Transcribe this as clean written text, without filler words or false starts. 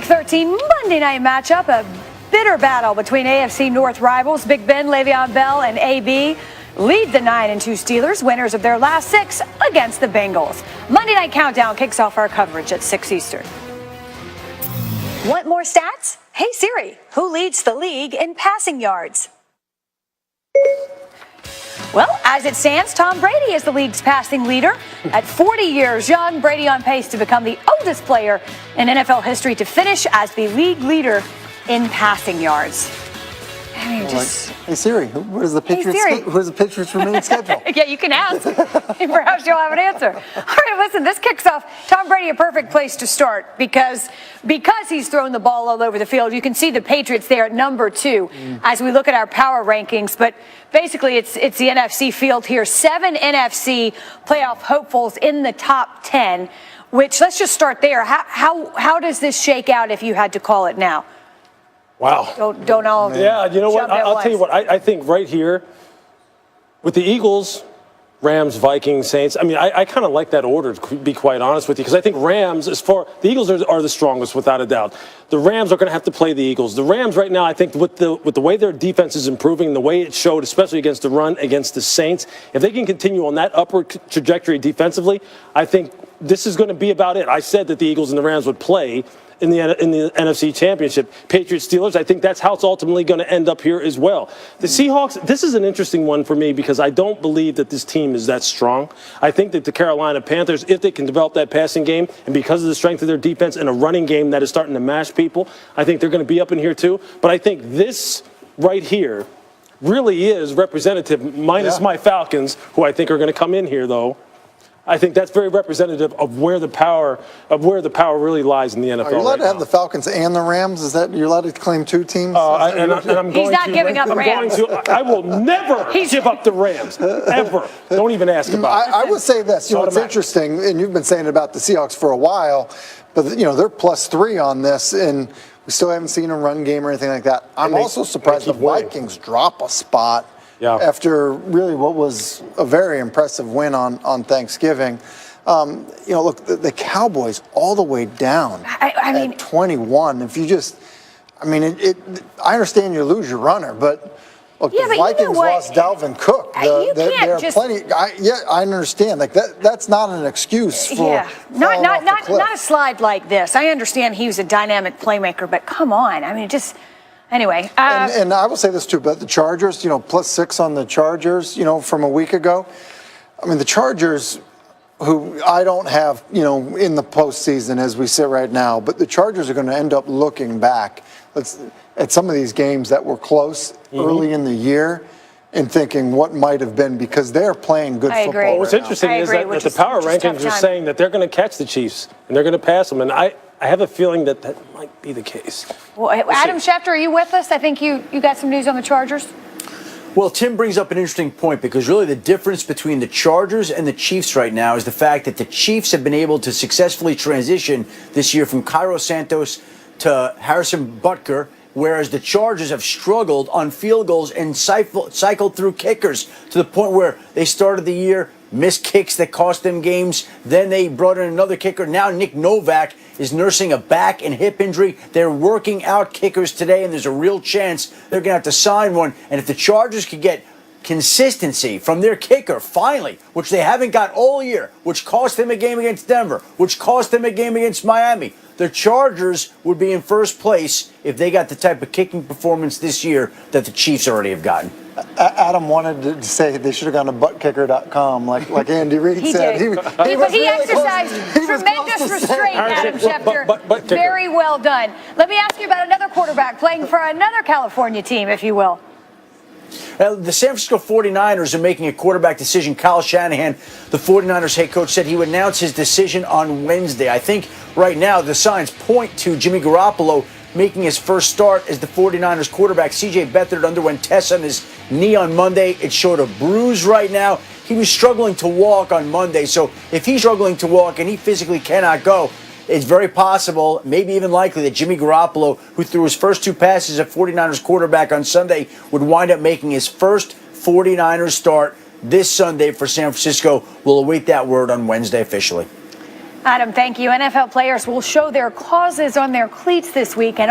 13 Monday night matchup, a bitter battle between AFC North rivals Big Ben, Le'Veon Bell, and AB lead the 9-2 Steelers, winners of their last 6 against the Bengals. Monday Night Countdown kicks off our coverage at 6 Eastern. Want more stats? Hey Siri, who leads the league in passing yards? Well, as it stands, Tom Brady is the league's passing leader. At 40 years young, Brady on pace to become the oldest player in NFL history to finish as the league leader in passing yards. I mean, Hey Siri, where's the Patriots remaining schedule? Yeah, you can ask. Perhaps you'll have an answer. All right, listen, this kicks off Tom Brady, a perfect place to start because he's thrown the ball all over the field. You can see the Patriots there at number 2 as we look at our power rankings. But basically, it's the NFC field here. 7 NFC playoff hopefuls in the top 10. Which let's just start there. How does this shake out if you had to call it now? Wow. Don't all. Yeah, you know what? I'll tell you what. I think right here with the Eagles, Rams, Vikings, Saints. I mean, I kind of like that order, to be quite honest with you, because I think Rams, the Eagles are the strongest without a doubt. The Rams are going to have to play the Eagles. The Rams right now, I think with the way their defense is improving, the way it showed, especially against the run against the Saints, if they can continue on that upward trajectory defensively, I think this is going to be about it. I said that the Eagles and the Rams would play in the NFC Championship. Patriots, Steelers, I think that's how it's ultimately going to end up here as well. The Seahawks, this is an interesting one for me because I don't believe that this team is that strong. I think that the Carolina Panthers, if they can develop that passing game, and because of the strength of their defense and a running game that is starting to mash people, I think they're going to be up in here too. But I think this right here really is representative, minus my Falcons, who I think are going to come in here though. I think that's very representative of where the power really lies in the NFL. Are you allowed to have the Falcons and the Rams? Is that you're allowed to claim 2 teams? He's not giving up Rams. I will never give up the Rams ever. Don't even ask about it. I would say this. You know, it's interesting, and you've been saying about the Seahawks for a while, but they're +3 on this, and we still haven't seen a run game or anything like that. I'm also surprised the Vikings drop a spot. Yeah. After really what was a very impressive win on Thanksgiving. Look, the Cowboys all the way down I mean, at 21. If you just, I understand you lose your runner, but look, the Vikings lost Dalvin Cook. I understand. Like that's not an excuse for not a slide like this. I understand he was a dynamic playmaker, but come on. I mean, just. Anyway. And I will say this too, but the Chargers, +6 on the Chargers, from a week ago. I mean, the Chargers, who I don't have, in the postseason as we sit right now, but the Chargers are going to end up looking back at some of these games that were close early in the year and thinking what might have been because they're playing good football. Well, what's interesting is that the power rankings are saying that they're going to catch the Chiefs and they're going to pass them. And I have a feeling that might be the case. Well, Adam Schefter, are you with us? I think you got some news on the Chargers. Well, Tim brings up an interesting point because really the difference between the Chargers and the Chiefs right now is the fact that the Chiefs have been able to successfully transition this year from Cairo Santos to Harrison Butker, whereas the Chargers have struggled on field goals and cycled through kickers to the point where they started the year, missed kicks that cost them games. Then they brought in another kicker. Now Nick Novak is nursing a back and hip injury. They're working out kickers today, and there's a real chance they're going to have to sign one. And if the Chargers could get consistency from their kicker, finally, which they haven't got all year, which cost them a game against Denver, which cost them a game against Miami, the Chargers would be in first place if they got the type of kicking performance this year that the Chiefs already have gotten. Adam wanted to say they should have gone to buttkicker.com like Andy Reid said. He exercised tremendous restraint, Adam Schefter. Very well done. Let me ask you about another quarterback playing for another California team, if you will. The San Francisco 49ers are making a quarterback decision. Kyle Shanahan, the 49ers head coach, said he would announce his decision on Wednesday. I think right now the signs point to Jimmy Garoppolo making his first start as the 49ers quarterback. C.J. Beathard underwent tests on his knee on Monday. It showed a bruise right now. He was struggling to walk on Monday. So if he's struggling to walk and he physically cannot go, it's very possible, maybe even likely, that Jimmy Garoppolo, who threw his first 2 passes at 49ers quarterback on Sunday, would wind up making his first 49ers start this Sunday for San Francisco. We'll await that word on Wednesday officially. Adam, thank you. NFL players will show their causes on their cleats this week and